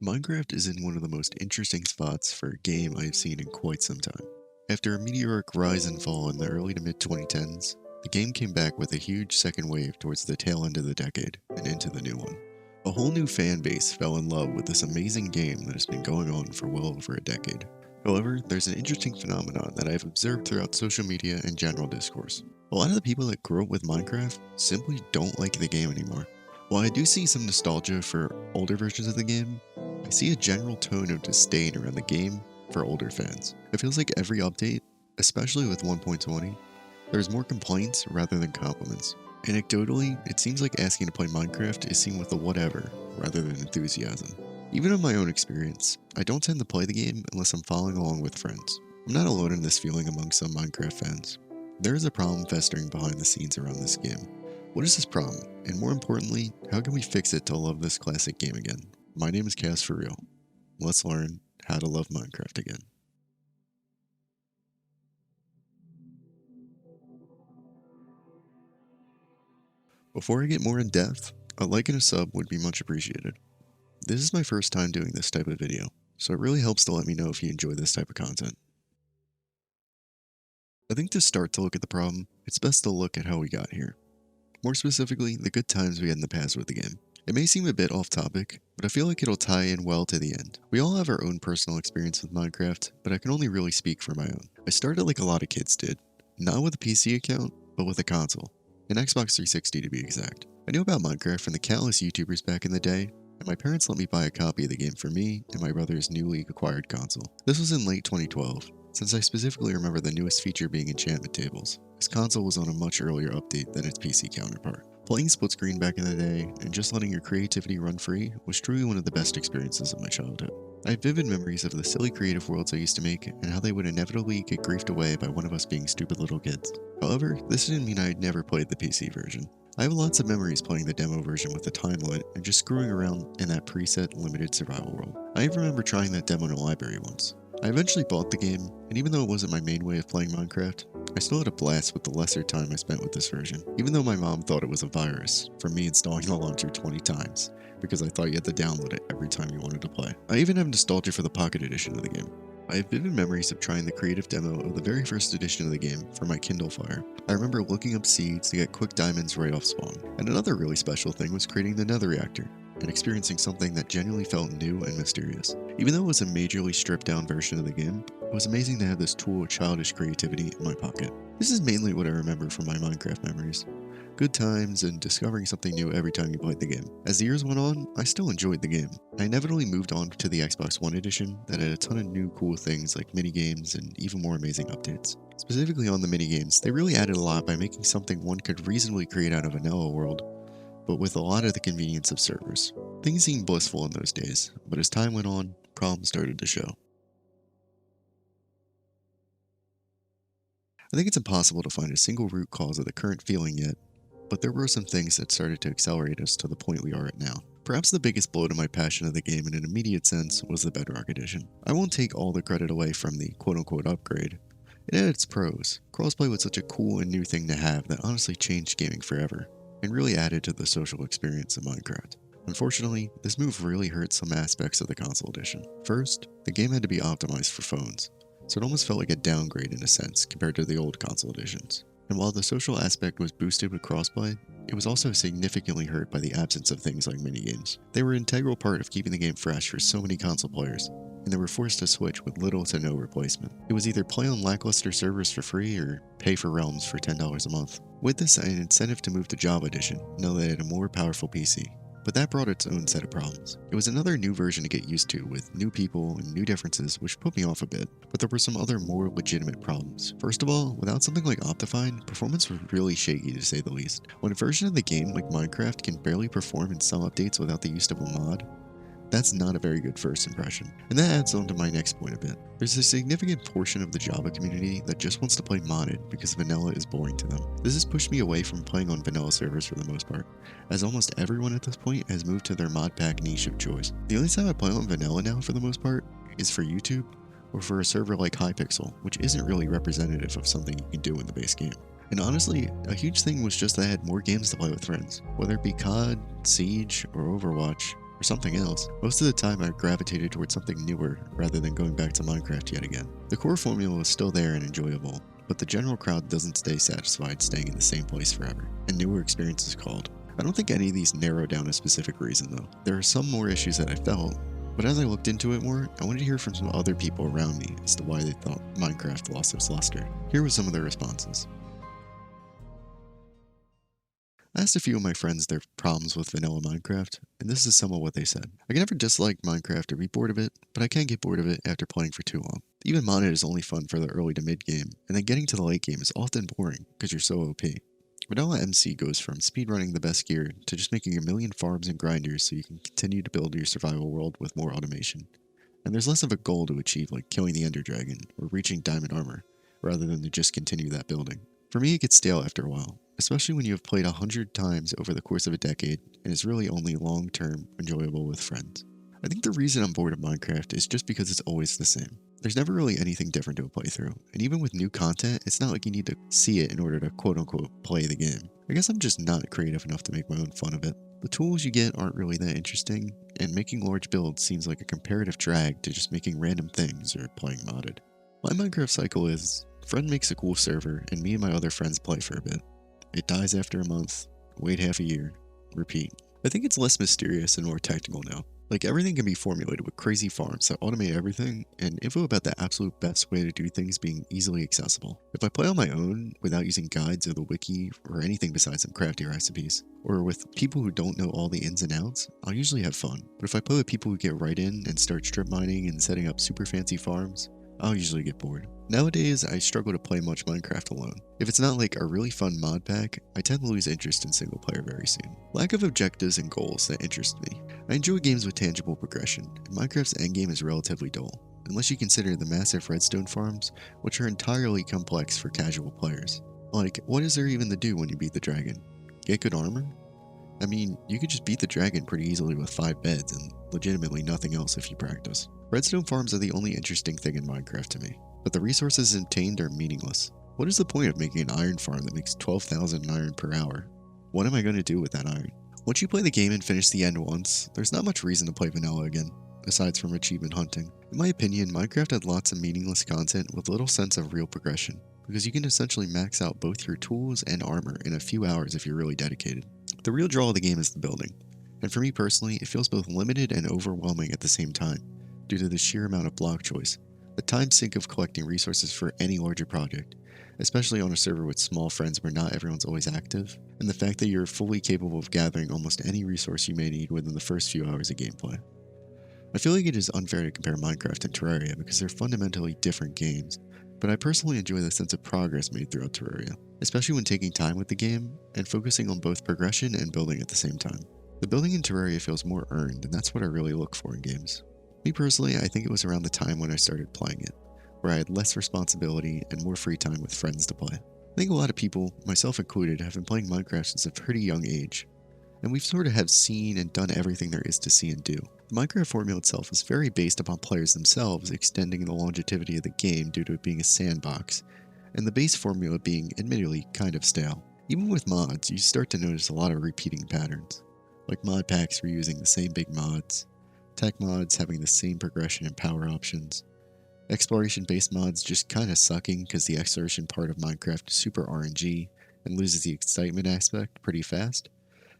Minecraft is in one of the most interesting spots for a game I've seen in quite some time. After a meteoric rise and fall in the early to mid 2010s, the game came back with a huge second wave towards the tail end of the decade and into the new one. A whole new fan base fell in love with this amazing game that has been going on for well over a decade. However, there's an interesting phenomenon that I've observed throughout social media and general discourse. A lot of the people that grew up with Minecraft simply don't like the game anymore. While I do see some nostalgia for older versions of the game, I see a general tone of disdain around the game for older fans. It feels like every update, especially with 1.20, there's more complaints rather than compliments. Anecdotally, it seems like asking to play Minecraft is seen with a whatever rather than enthusiasm. Even in my own experience, I don't tend to play the game unless I'm following along with friends. I'm not alone in this feeling among some Minecraft fans. There is a problem festering behind the scenes around this game. What is this problem? And more importantly, how can we fix it to love this classic game again? My name is Cass for real. Let's learn how to love Minecraft again. Before I get more in depth, a like and a sub would be much appreciated. This is my first time doing this type of video, so it really helps to let me know if you enjoy this type of content. I think to start to look at the problem, it's best to look at how we got here. More specifically, the good times we had in the past with the game. It may seem a bit off topic, but I feel like it'll tie in well to the end. We all have our own personal experience with Minecraft, but I can only really speak for my own. I started like a lot of kids did, not with a PC account, but with a console, an Xbox 360 to be exact. I knew about Minecraft from the countless YouTubers back in the day, and my parents let me buy a copy of the game for me and my brother's newly acquired console. This was in late 2012, since I specifically remember the newest feature being enchantment tables. His console was on a much earlier update than its PC counterpart. Playing split screen back in the day, and just letting your creativity run free, was truly one of the best experiences of my childhood. I have vivid memories of the silly creative worlds I used to make, and how they would inevitably get griefed away by one of us being stupid little kids. However, this didn't mean I had never played the PC version. I have lots of memories playing the demo version with the time limit, and just screwing around in that preset limited survival world. I even remember trying that demo in a library once. I eventually bought the game, and even though it wasn't my main way of playing Minecraft, I still had a blast with the lesser time I spent with this version, even though my mom thought it was a virus for me installing the launcher 20 times, because I thought you had to download it every time you wanted to play. I even have nostalgia for the Pocket Edition of the game. I have vivid memories of trying the creative demo of the very first edition of the game for my Kindle Fire. I remember looking up seeds to get quick diamonds right off spawn. And another really special thing was creating the Nether Reactor, and experiencing something that genuinely felt new and mysterious. Even though it was a majorly stripped down version of the game, it was amazing to have this tool of childish creativity in my pocket. This is mainly what I remember from my Minecraft memories. Good times and discovering something new every time you played the game. As the years went on, I still enjoyed the game. I inevitably moved on to the Xbox One edition that had a ton of new cool things like minigames and even more amazing updates. Specifically on the minigames, they really added a lot by making something one could reasonably create out of a vanilla world, but with a lot of the convenience of servers. Things seemed blissful in those days, but as time went on, problems started to show. I think it's impossible to find a single root cause of the current feeling yet, but there were some things that started to accelerate us to the point we are at now. Perhaps the biggest blow to my passion of the game in an immediate sense was the Bedrock Edition. I won't take all the credit away from the quote-unquote upgrade. It had its pros. Crossplay was such a cool and new thing to have that honestly changed gaming forever, and really added to the social experience of Minecraft. Unfortunately, this move really hurt some aspects of the console edition. First, the game had to be optimized for phones, so it almost felt like a downgrade in a sense compared to the old console editions. And while the social aspect was boosted with crossplay, it was also significantly hurt by the absence of things like minigames. They were an integral part of keeping the game fresh for so many console players, and they were forced to switch with little to no replacement. It was either play on lackluster servers for free or pay for realms for $10 a month. With this, I had an incentive to move to Java Edition, now that it had a more powerful PC. But that brought its own set of problems. It was another new version to get used to, with new people and new differences, which put me off a bit, but there were some other more legitimate problems. First of all, without something like Optifine, performance was really shaky to say the least. When a version of the game like Minecraft can barely perform in some updates without the use of a mod, that's not a very good first impression. And that adds on to my next point a bit. There's a significant portion of the Java community that just wants to play modded because vanilla is boring to them. This has pushed me away from playing on vanilla servers for the most part, as almost everyone at this point has moved to their mod pack niche of choice. The only time I play on vanilla now for the most part is for YouTube, or for a server like Hypixel, which isn't really representative of something you can do in the base game. And honestly, a huge thing was just that I had more games to play with friends. Whether it be COD, Siege, or Overwatch, or something else. Most of the time I gravitated towards something newer rather than going back to Minecraft yet again. The core formula is still there and enjoyable, but the general crowd doesn't stay satisfied staying in the same place forever, and newer experiences called. I don't think any of these narrow down a specific reason though. There are some more issues that I felt, but as I looked into it more, I wanted to hear from some other people around me as to why they thought Minecraft lost its luster. Here were some of their responses. I asked a few of my friends their problems with vanilla Minecraft, and this is some of what they said. I can never dislike Minecraft or be bored of it, but I can get bored of it after playing for too long. Even modded is only fun for the early to mid game, and then getting to the late game is often boring because you're so OP. Vanilla MC goes from speedrunning the best gear to just making a million farms and grinders so you can continue to build your survival world with more automation. And there's less of a goal to achieve like killing the Ender Dragon or reaching diamond armor, rather than to just continue that building. For me, it gets stale after a while, especially when you have played 100 times over the course of a decade and is really only long-term enjoyable with friends. I think the reason I'm bored of Minecraft is just because it's always the same. There's never really anything different to a playthrough, and even with new content, it's not like you need to see it in order to quote-unquote play the game. I guess I'm just not creative enough to make my own fun of it. The tools you get aren't really that interesting, and making large builds seems like a comparative drag to just making random things or playing modded. My Minecraft cycle is, friend makes a cool server, and me and my other friends play for a bit. It dies after a month, wait half a year, repeat. I think it's less mysterious and more technical now. Like, everything can be formulated with crazy farms that automate everything, and info about the absolute best way to do things being easily accessible. If I play on my own, without using guides or the wiki, or anything besides some crafty recipes, or with people who don't know all the ins and outs, I'll usually have fun. But if I play with people who get right in and start strip mining and setting up super fancy farms, I'll usually get bored. Nowadays, I struggle to play much Minecraft alone. If it's not like a really fun mod pack, I tend to lose interest in single player very soon. Lack of objectives and goals that interest me. I enjoy games with tangible progression, and Minecraft's endgame is relatively dull, unless you consider the massive redstone farms, which are entirely complex for casual players. Like, what is there even to do when you beat the dragon? Get good armor? I mean, you could just beat the dragon pretty easily with 5 beds and legitimately nothing else if you practice. Redstone farms are the only interesting thing in Minecraft to me, but the resources obtained are meaningless. What is the point of making an iron farm that makes 12,000 iron per hour? What am I going to do with that iron? Once you play the game and finish the end once, there's not much reason to play vanilla again, aside from achievement hunting. In my opinion, Minecraft had lots of meaningless content with little sense of real progression, because you can essentially max out both your tools and armor in a few hours if you're really dedicated. The real draw of the game is the building, and for me personally, it feels both limited and overwhelming at the same time, due to the sheer amount of block choice, the time sink of collecting resources for any larger project, especially on a server with small friends where not everyone's always active, and the fact that you're fully capable of gathering almost any resource you may need within the first few hours of gameplay. I feel like it is unfair to compare Minecraft and Terraria because they're fundamentally different games, but I personally enjoy the sense of progress made throughout Terraria, especially when taking time with the game and focusing on both progression and building at the same time. The building in Terraria feels more earned, and that's what I really look for in games. Me personally, I think it was around the time when I started playing it, where I had less responsibility and more free time with friends to play. I think a lot of people, myself included, have been playing Minecraft since a pretty young age, and we've sort of have seen and done everything there is to see and do. The Minecraft formula itself is very based upon players themselves extending the longevity of the game due to it being a sandbox, and the base formula being admittedly kind of stale. Even with mods, you start to notice a lot of repeating patterns, like mod packs reusing the same big mods, tech mods having the same progression and power options, exploration-based mods just kinda sucking because the exploration part of Minecraft is super RNG and loses the excitement aspect pretty fast.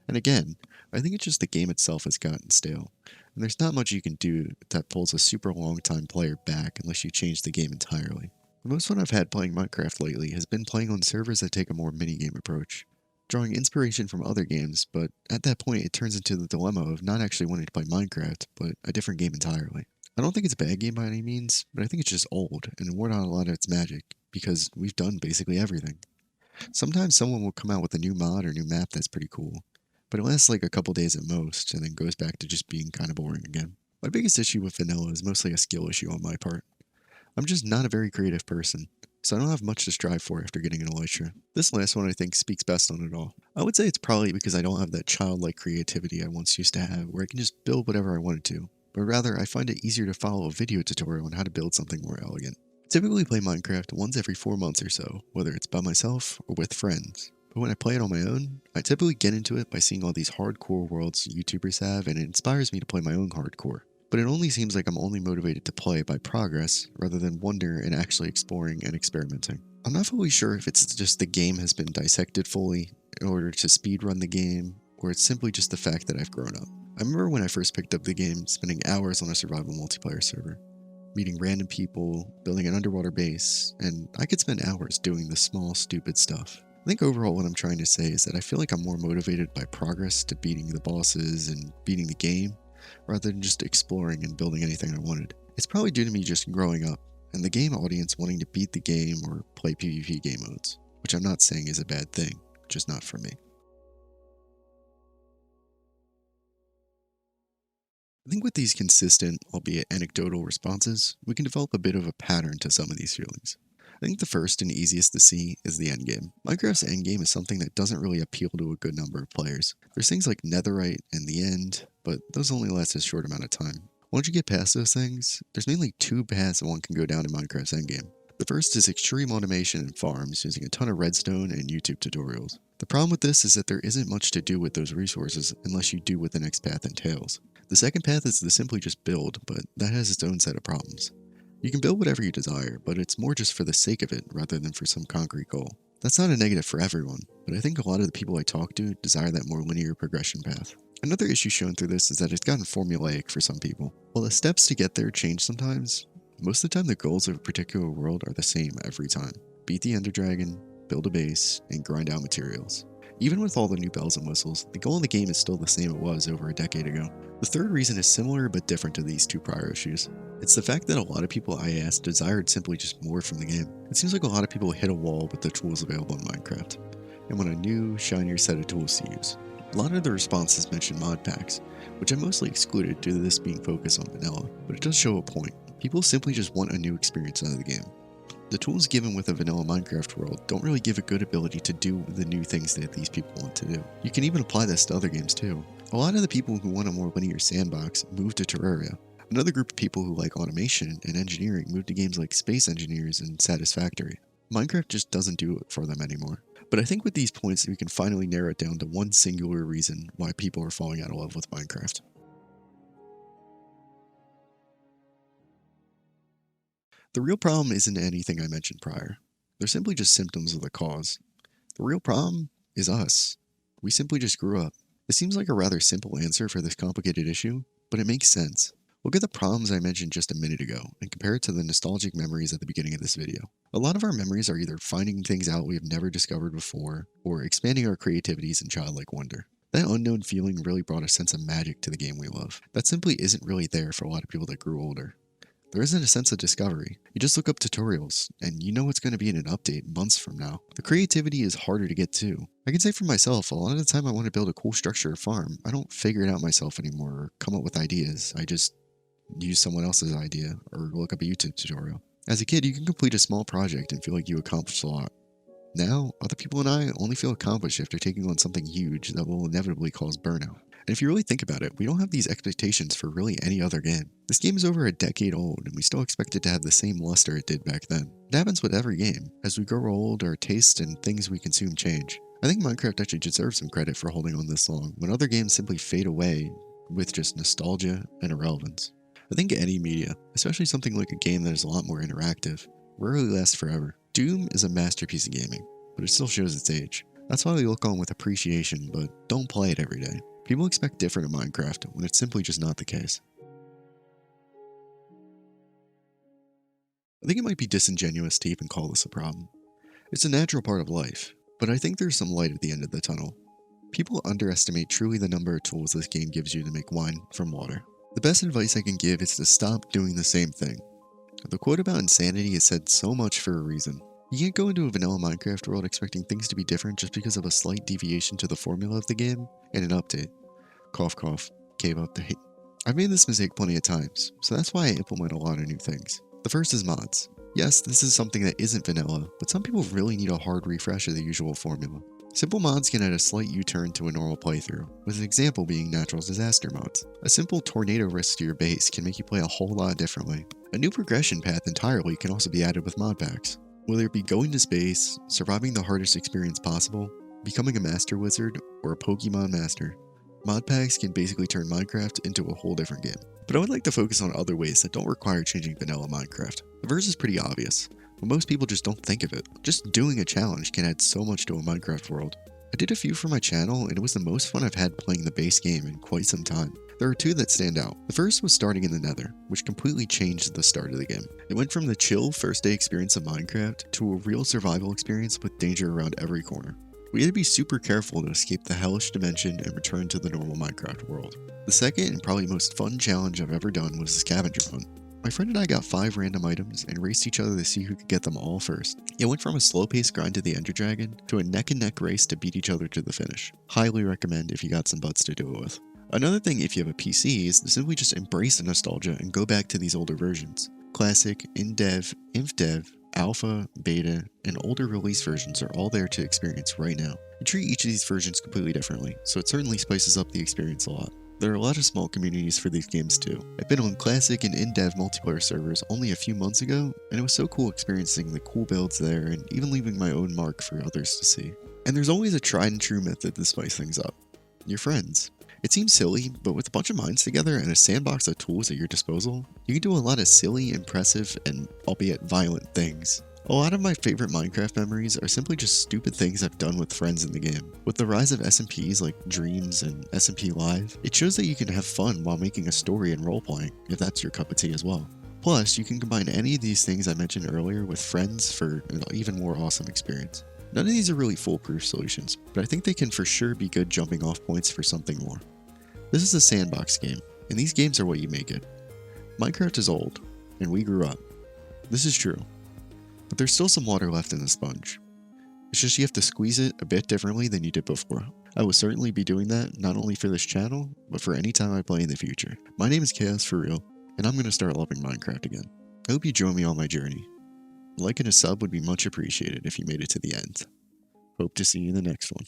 And again, I think it's just the game itself has gotten stale, and there's not much you can do that pulls a super long-time player back unless you change the game entirely. The most fun I've had playing Minecraft lately has been playing on servers that take a more minigame approach, drawing inspiration from other games, but at that point it turns into the dilemma of not actually wanting to play Minecraft, but a different game entirely. I don't think it's a bad game by any means, but I think it's just old and worn out a lot of its magic, because we've done basically everything. Sometimes someone will come out with a new mod or new map that's pretty cool, but it lasts like a couple days at most, and then goes back to just being kinda boring again. My biggest issue with vanilla is mostly a skill issue on my part. I'm just not a very creative person, so I don't have much to strive for after getting an elytra. This last one I think speaks best on it all. I would say it's probably because I don't have that childlike creativity I once used to have, where I can just build whatever I wanted to, but rather I find it easier to follow a video tutorial on how to build something more elegant. I typically play Minecraft once every 4 months or so, whether it's by myself or with friends. But when I play it on my own, I typically get into it by seeing all these hardcore worlds YouTubers have, and it inspires me to play my own hardcore. But it only seems like I'm only motivated to play by progress rather than wonder and actually exploring and experimenting. I'm not fully sure if it's just the game has been dissected fully in order to speedrun the game, or it's simply just the fact that I've grown up. I remember when I first picked up the game, spending hours on a survival multiplayer server, meeting random people, building an underwater base, and I could spend hours doing the small, stupid stuff. I think overall what I'm trying to say is that I feel like I'm more motivated by progress to beating the bosses and beating the game, rather than just exploring and building anything I wanted. It's probably due to me just growing up, and the game audience wanting to beat the game or play PvP game modes, which I'm not saying is a bad thing, just not for me. I think with these consistent, albeit anecdotal responses, we can develop a bit of a pattern to some of these feelings. I think the first and easiest to see is the endgame. Minecraft's endgame is something that doesn't really appeal to a good number of players. There's things like netherite and the end, but those only last a short amount of time. Once you get past those things, there's mainly two paths that one can go down in Minecraft's endgame. The first is extreme automation and farms using a ton of redstone and YouTube tutorials. The problem with this is that there isn't much to do with those resources unless you do what the next path entails. The second path is to simply just build, but that has its own set of problems. You can build whatever you desire, but it's more just for the sake of it rather than for some concrete goal. That's not a negative for everyone, but I think a lot of the people I talk to desire that more linear progression path. Another issue shown through this is that it's gotten formulaic for some people. While the steps to get there change sometimes, most of the time the goals of a particular world are the same every time. Beat the Ender Dragon, build a base, and grind out materials. Even with all the new bells and whistles, the goal of the game is still the same it was over a decade ago. The third reason is similar but different to these two prior issues. It's the fact that a lot of people I asked desired simply just more from the game. It seems like a lot of people hit a wall with the tools available in Minecraft, and want a new, shinier set of tools to use. A lot of the responses mention mod packs, which I mostly excluded due to this being focused on vanilla, but it does show a point. People simply just want a new experience out of the game. The tools given with a vanilla Minecraft world don't really give a good ability to do the new things that these people want to do. You can even apply this to other games too. A lot of the people who want a more linear sandbox move to Terraria. Another group of people who like automation and engineering move to games like Space Engineers and Satisfactory. Minecraft just doesn't do it for them anymore. But I think with these points we can finally narrow it down to one singular reason why people are falling out of love with Minecraft. The real problem isn't anything I mentioned prior. They're simply just symptoms of the cause. The real problem is us. We simply just grew up. It seems like a rather simple answer for this complicated issue, but it makes sense. Look at the problems I mentioned just a minute ago and compare it to the nostalgic memories at the beginning of this video. A lot of our memories are either finding things out we have never discovered before, or expanding our creativities and childlike wonder. That unknown feeling really brought a sense of magic to the game we love. That simply isn't really there for a lot of people that grew older. There isn't a sense of discovery. You just look up tutorials, and you know what's going to be in an update months from now. The creativity is harder to get to. I can say for myself, a lot of the time I want to build a cool structure or farm. I don't figure it out myself anymore or come up with ideas. I just use someone else's idea or look up a YouTube tutorial. As a kid, you can complete a small project and feel like you accomplished a lot. Now, other people and I only feel accomplished after taking on something huge that will inevitably cause burnout. And if you really think about it, we don't have these expectations for really any other game. This game is over a decade old, and we still expect it to have the same luster it did back then. It happens with every game. As we grow old, our tastes and things we consume change. I think Minecraft actually deserves some credit for holding on this long, when other games simply fade away with just nostalgia and irrelevance. I think any media, especially something like a game that is a lot more interactive, rarely lasts forever. Doom is a masterpiece of gaming, but it still shows its age. That's why we look on with appreciation, but don't play it every day. People expect different in Minecraft when it's simply just not the case. I think it might be disingenuous to even call this a problem. It's a natural part of life, but I think there's some light at the end of the tunnel. People underestimate truly the number of tools this game gives you to make wine from water. The best advice I can give is to stop doing the same thing. The quote about insanity is said so much for a reason. You can't go into a vanilla Minecraft world expecting things to be different just because of a slight deviation to the formula of the game and an update. Cough cough, cave update. I've made this mistake plenty of times, so that's why I implement a lot of new things. The first is mods. Yes, this is something that isn't vanilla, but some people really need a hard refresh of the usual formula. Simple mods can add a slight U-turn to a normal playthrough, with an example being natural disaster mods. A simple tornado risk to your base can make you play a whole lot differently. A new progression path entirely can also be added with mod packs. Whether it be going to space, surviving the hardest experience possible, becoming a master wizard, or a Pokemon master. Mod packs can basically turn Minecraft into a whole different game. But I would like to focus on other ways that don't require changing vanilla Minecraft. The verse is pretty obvious, but most people just don't think of it. Just doing a challenge can add so much to a Minecraft world. I did a few for my channel, and it was the most fun I've had playing the base game in quite some time. There are two that stand out. The first was starting in the Nether, which completely changed the start of the game. It went from the chill first day experience of Minecraft to a real survival experience with danger around every corner. We had to be super careful to escape the hellish dimension and return to the normal Minecraft world. The second and probably most fun challenge I've ever done was the scavenger hunt. My friend and I got 5 random items and raced each other to see who could get them all first. It went from a slow-paced grind to the Ender Dragon to a neck-and-neck race to beat each other to the finish. Highly recommend if you got some butts to do it with. Another thing if you have a PC is to simply just embrace the nostalgia and go back to these older versions. Classic, in-dev, inf-dev, alpha, beta, and older release versions are all there to experience right now. You treat each of these versions completely differently, so it certainly spices up the experience a lot. There are a lot of small communities for these games too. I've been on classic and in-dev multiplayer servers only a few months ago, and it was so cool experiencing the cool builds there and even leaving my own mark for others to see. And there's always a tried and true method to spice things up. Your friends. It seems silly, but with a bunch of minds together and a sandbox of tools at your disposal, you can do a lot of silly, impressive, and albeit violent things. A lot of my favorite Minecraft memories are simply just stupid things I've done with friends in the game. With the rise of SMPs like Dreams and SMP Live, it shows that you can have fun while making a story and role-playing, if that's your cup of tea as well. Plus, you can combine any of these things I mentioned earlier with friends for an even more awesome experience. None of these are really foolproof solutions, but I think they can for sure be good jumping off points for something more. This is a sandbox game, and these games are what you make it. Minecraft is old, and we grew up. This is true. But there's still some water left in the sponge. It's just you have to squeeze it a bit differently than you did before. I will certainly be doing that, not only for this channel, but for any time I play in the future. My name is Chaos for real, and I'm going to start loving Minecraft again. I hope you join me on my journey. A like and a sub would be much appreciated if you made it to the end. Hope to see you in the next one.